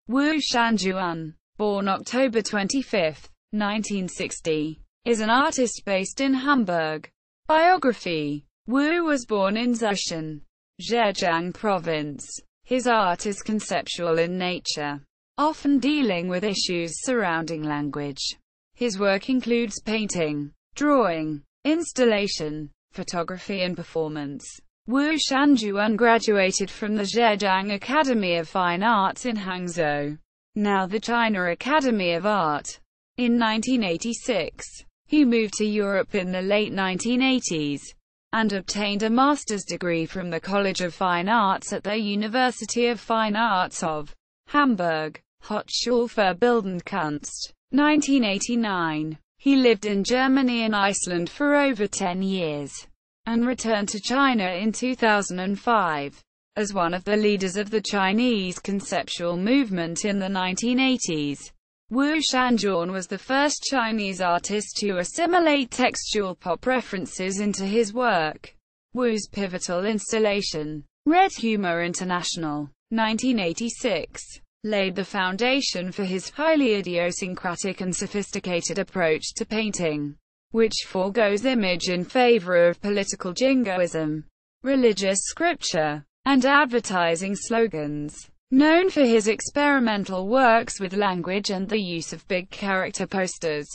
Wu Shanzhuan, born October 25, 1960, is an artist based in Hamburg. Biography: Wu was born in Zhoushan, Zhejiang Province. His art is conceptual in nature, often dealing with issues surrounding language. His work includes painting, drawing, installation, photography and performance. Wu Shanzhuan graduated from the Zhejiang Academy of Fine Arts in Hangzhou, now the China Academy of Art. In 1986, he moved to Europe in the late 1980s, and obtained a master's degree from the College of Fine Arts at the University of Fine Arts of Hamburg, Hochschule für Bildende Kunst. 1989. He lived in Germany and Iceland for over 10 years, and returned to China in 2005. As one of the leaders of the Chinese conceptual movement in the 1980s, Wu Shanzhuan was the first Chinese artist to assimilate textual pop references into his work. Wu's pivotal installation, Red Humor International, 1986, laid the foundation for his highly idiosyncratic and sophisticated approach to painting, which forgoes image in favor of political jingoism, religious scripture, and advertising slogans. Known for his experimental works with language and the use of big character posters,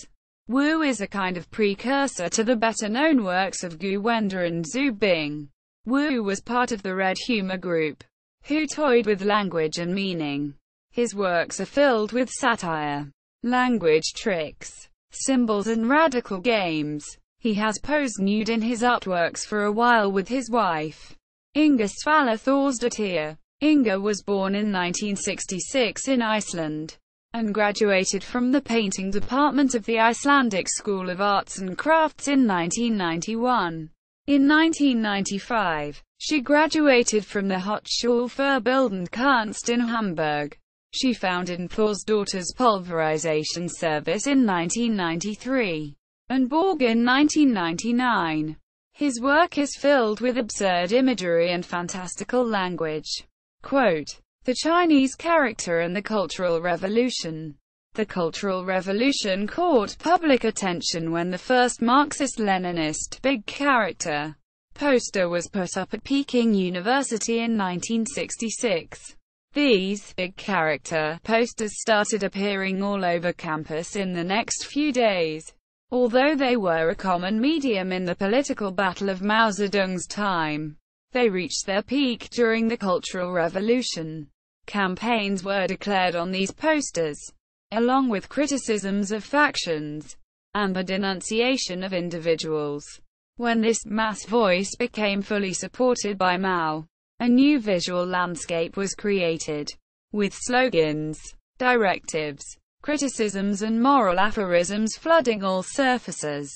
Wu is a kind of precursor to the better-known works of Gu Wenda and Zhu Bing. Wu was part of the Red Humor group, who toyed with language and meaning. His works are filled with satire, language tricks, symbols and radical games. He has posed nude in his artworks for a while with his wife, Inga Svala Thorsdottir. Inga was born in 1966 in Iceland, and graduated from the painting department of the Icelandic School of Arts and Crafts in 1991. In 1995, she graduated from the Hochschule für Bildende Kunst in Hamburg. She founded Thorsdottir's pulverization service in 1993, and Borg in 1999. His work is filled with absurd imagery and fantastical language. Quote, "The Chinese character and the Cultural Revolution." The Cultural Revolution caught public attention when the first Marxist-Leninist big character poster was put up at Peking University in 1966. These big character posters started appearing all over campus in the next few days. Although they were a common medium in the political battle of Mao Zedong's time, they reached their peak during the Cultural Revolution. Campaigns were declared on these posters, along with criticisms of factions, and the denunciation of individuals. When this mass voice became fully supported by Mao, a new visual landscape was created, with slogans, directives, criticisms and moral aphorisms flooding all surfaces.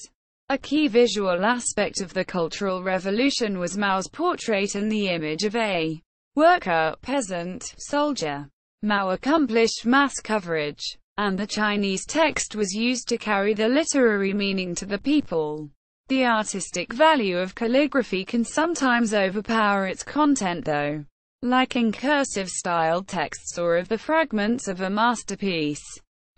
A key visual aspect of the Cultural Revolution was Mao's portrait and the image of a worker, peasant, soldier. Mao accomplished mass coverage, and the Chinese text was used to carry the literary meaning to the people. The artistic value of calligraphy can sometimes overpower its content though, like in cursive-styled texts or of the fragments of a masterpiece.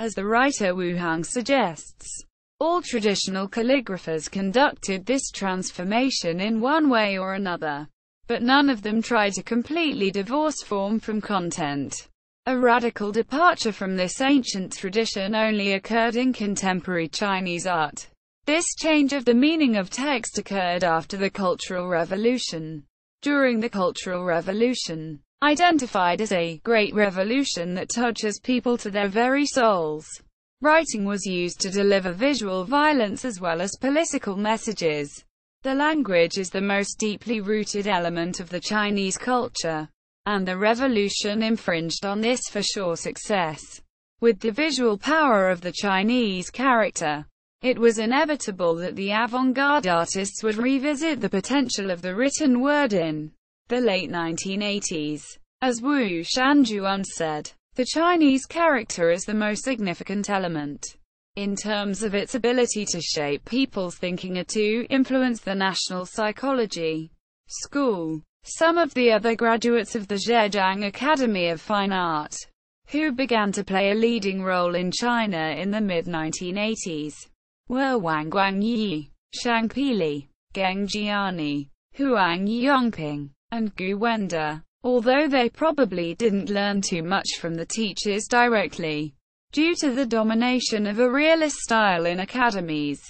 As the writer Wu Hang suggests, all traditional calligraphers conducted this transformation in one way or another, but none of them tried to completely divorce form from content. A radical departure from this ancient tradition only occurred in contemporary Chinese art. This change of the meaning of text occurred after the Cultural Revolution. During the Cultural Revolution, identified as a great revolution that touches people to their very souls, writing was used to deliver visual violence as well as political messages. The language is the most deeply rooted element of the Chinese culture, and the revolution infringed on this for sure success. With the visual power of the Chinese character, it was inevitable that the avant-garde artists would revisit the potential of the written word in the late 1980s. As Wu Shanzhuan said, "The Chinese character is the most significant element, in terms of its ability to shape people's thinking or to influence the national psychology." School. Some of the other graduates of the Zhejiang Academy of Fine Art, who began to play a leading role in China in the mid-1980s, were Wang Guangyi, Shang Pili, Geng Jiani, Huang Yongping, and Gu Wenda. Although they probably didn't learn too much from the teachers directly, due to the domination of a realist style in academies,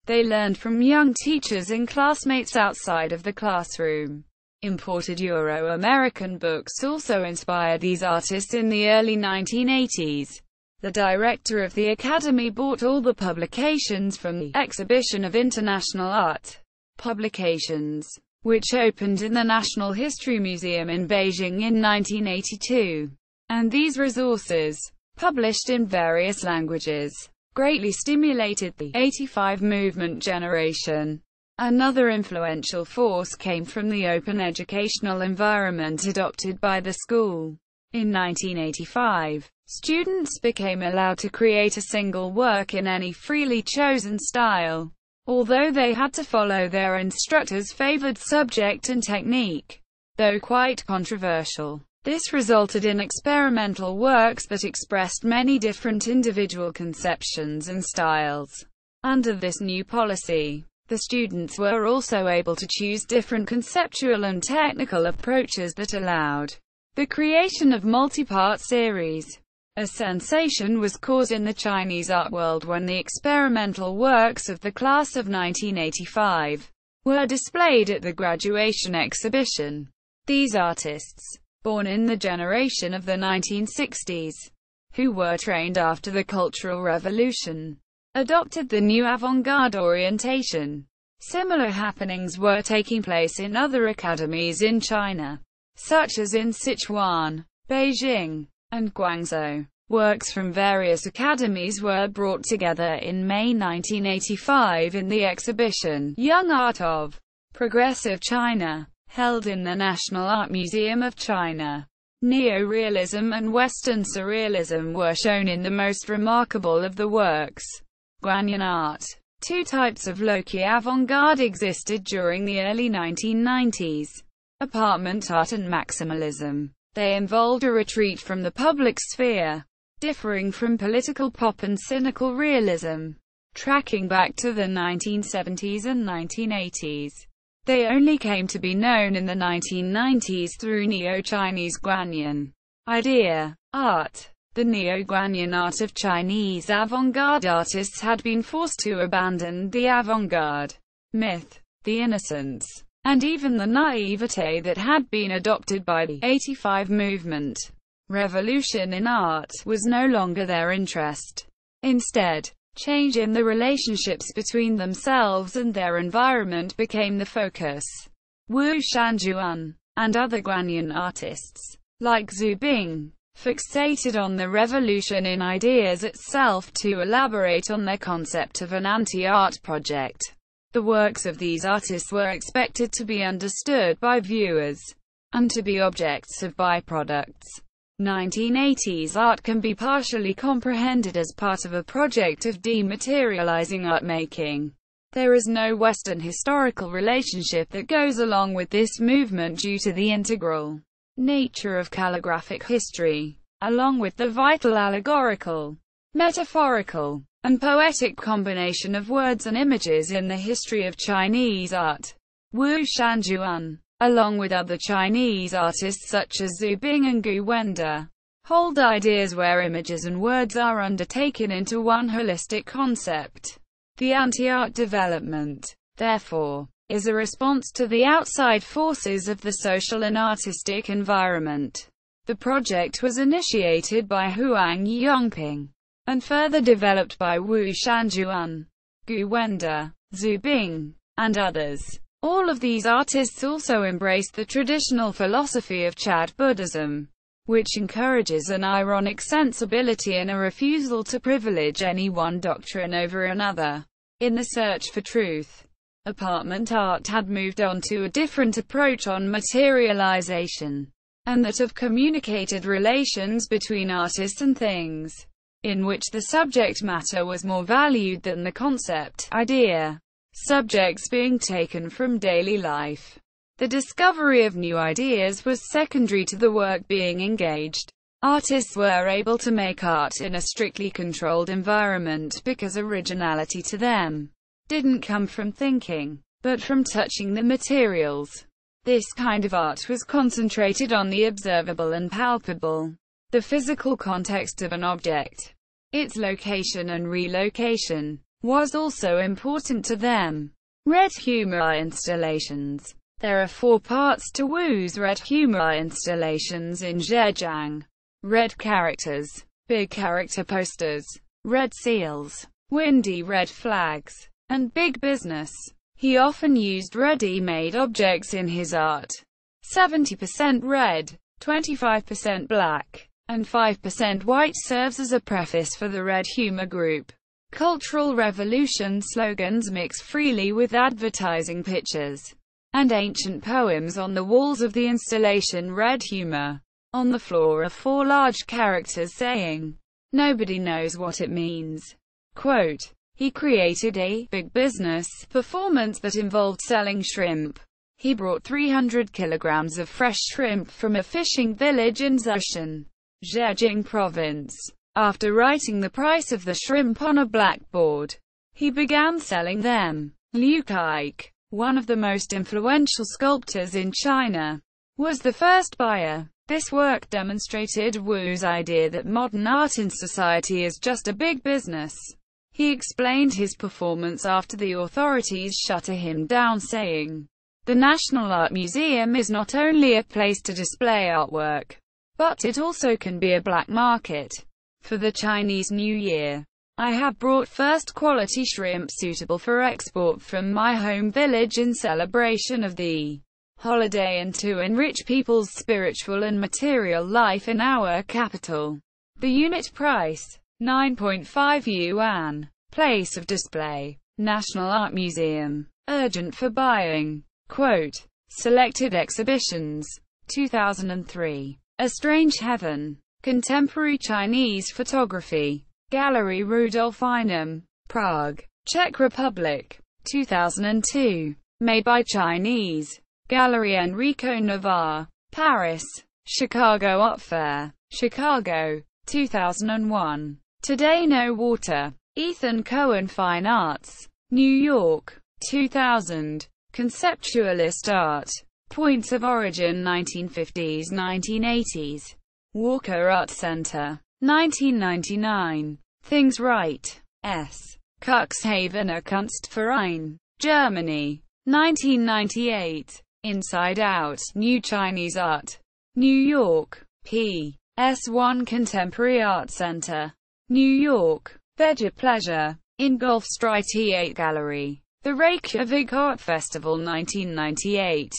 they learned from young teachers and classmates outside of the classroom. Imported Euro-American books also inspired these artists in the early 1980s. The director of the Academy bought all the publications from the Exhibition of International Art Publications, which opened in the National History Museum in Beijing in 1982. And these resources, published in various languages, greatly stimulated the '85 movement generation. Another influential force came from the open educational environment adopted by the school. In 1985, students became allowed to create a single work in any freely chosen style, although they had to follow their instructor's favored subject and technique. Though quite controversial, this resulted in experimental works that expressed many different individual conceptions and styles. Under this new policy, the students were also able to choose different conceptual and technical approaches that allowed the creation of multi-part series. A sensation was caused in the Chinese art world when the experimental works of the class of 1985 were displayed at the graduation exhibition. These artists, born in the generation of the 1960s, who were trained after the Cultural Revolution, adopted the new avant-garde orientation. Similar happenings were taking place in other academies in China, such as in Sichuan, Beijing, and Guangzhou. Works from various academies were brought together in May 1985 in the exhibition Young Art of Progressive China, held in the National Art Museum of China. Neo-realism and Western Surrealism were shown in the most remarkable of the works. Guanyin art. Two types of low-key avant-garde existed during the early 1990s. Apartment art and maximalism. They involved a retreat from the public sphere, differing from political pop and cynical realism. Tracking back to the 1970s and 1980s, they only came to be known in the 1990s through Neo-Chinese Guanyin idea art. The Neo-Guanyin art of Chinese avant-garde artists had been forced to abandon the avant-garde myth, the innocence, and even the naivete that had been adopted by the '85 movement. Revolution in art was no longer their interest. Instead, change in the relationships between themselves and their environment became the focus. Wu Shanzhuan, and other Guanyin artists, like Zhu Bing, fixated on the revolution in ideas itself to elaborate on their concept of an anti-art project. The works of these artists were expected to be understood by viewers, and to be objects of byproducts. 1980s art can be partially comprehended as part of a project of dematerializing art making. There is no Western historical relationship that goes along with this movement due to the integral nature of calligraphic history, along with the vital allegorical, metaphorical, and poetic combination of words and images in the history of Chinese art. Wu Shanzhuan, along with other Chinese artists such as Zhu Bing and Gu Wenda, hold ideas where images and words are undertaken into one holistic concept. The anti-art development, therefore, is a response to the outside forces of the social and artistic environment. The project was initiated by Huang Yongping, and further developed by Wu Shanzhuan, Gu Wenda, Zhu Bing, and others. All of these artists also embraced the traditional philosophy of Chad Buddhism, which encourages an ironic sensibility and a refusal to privilege any one doctrine over another. In the search for truth, apartment art had moved on to a different approach on materialization, and that of communicated relations between artists and things, in which the subject matter was more valued than the concept, idea. Subjects being taken from daily life. The discovery of new ideas was secondary to the work being engaged. Artists were able to make art in a strictly controlled environment because originality to them didn't come from thinking, but from touching the materials. This kind of art was concentrated on the observable and palpable, the physical context of an object. Its location and relocation was also important to them. Red humor installations. There are 4 parts to Wu's red humor installations in Zhejiang. Red characters, big character posters, red seals, windy red flags, and big business. He often used ready-made objects in his art. 70% red, 25% black, and 5% white serves as a preface for the red humor group. Cultural Revolution slogans mix freely with advertising pictures and ancient poems on the walls of the installation Red Humor. On the floor are 4 large characters saying, "Nobody knows what it means." Quote, he created a big business performance that involved selling shrimp. He brought 300 kilograms of fresh shrimp from a fishing village in Zhoushan, Zhejiang province. After writing the price of the shrimp on a blackboard, he began selling them. Liu Kaik, one of the most influential sculptors in China, was the first buyer. This work demonstrated Wu's idea that modern art in society is just a big business. He explained his performance after the authorities shut him down, saying, "The National Art Museum is not only a place to display artwork, but it also can be a black market. For the Chinese New Year, I have brought first-quality shrimp suitable for export from my home village in celebration of the holiday and to enrich people's spiritual and material life in our capital." The unit price, 9.5 yuan. Place of display, National Art Museum. Urgent for buying. Quote, selected exhibitions. 2003. A Strange Heaven. Contemporary Chinese Photography. Gallery Rudolfinum. Prague, Czech Republic. 2002. Made by Chinese. Gallery Enrico Navarre. Paris. Chicago Art Fair. Chicago. 2001. Today No Water. Ethan Cohen Fine Arts. New York. 2000. Conceptualist Art. Points of Origin 1950s-1980s. Walker Art Center. 1999. Things Right. S. Cuxhavener Kunstverein. Germany. 1998. Inside Out, New Chinese Art. New York. P. S1 Contemporary Art Center. New York. Vega Pleasure. Ingolf Street 8 Gallery. The Reykjavik Art Festival 1998.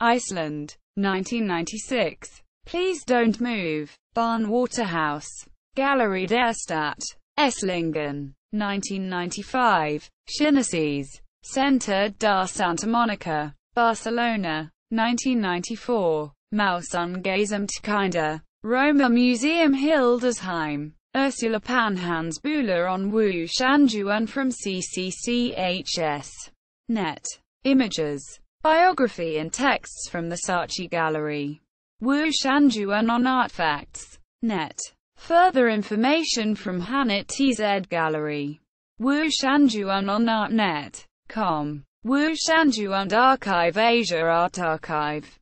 Iceland. 1996. Please Don't Move. Barn Waterhouse. Gallery der Stadt. Esslingen. 1995. Schinaces. Centre da Santa Monica. Barcelona. 1994. Mausungesamtkinder. Roma Museum Hildesheim. Ursula Panhansbühler on Wu Shanzhuan from CCCHS. Net. Images. Biography and texts from the Saatchi Gallery. Wu Shanzhuan on Artfacts. Net. Further information from Hanit TZ Gallery. Wu Shanzhuan on Artnet.com. Wu Shanzhuan Archive Asia Art Archive.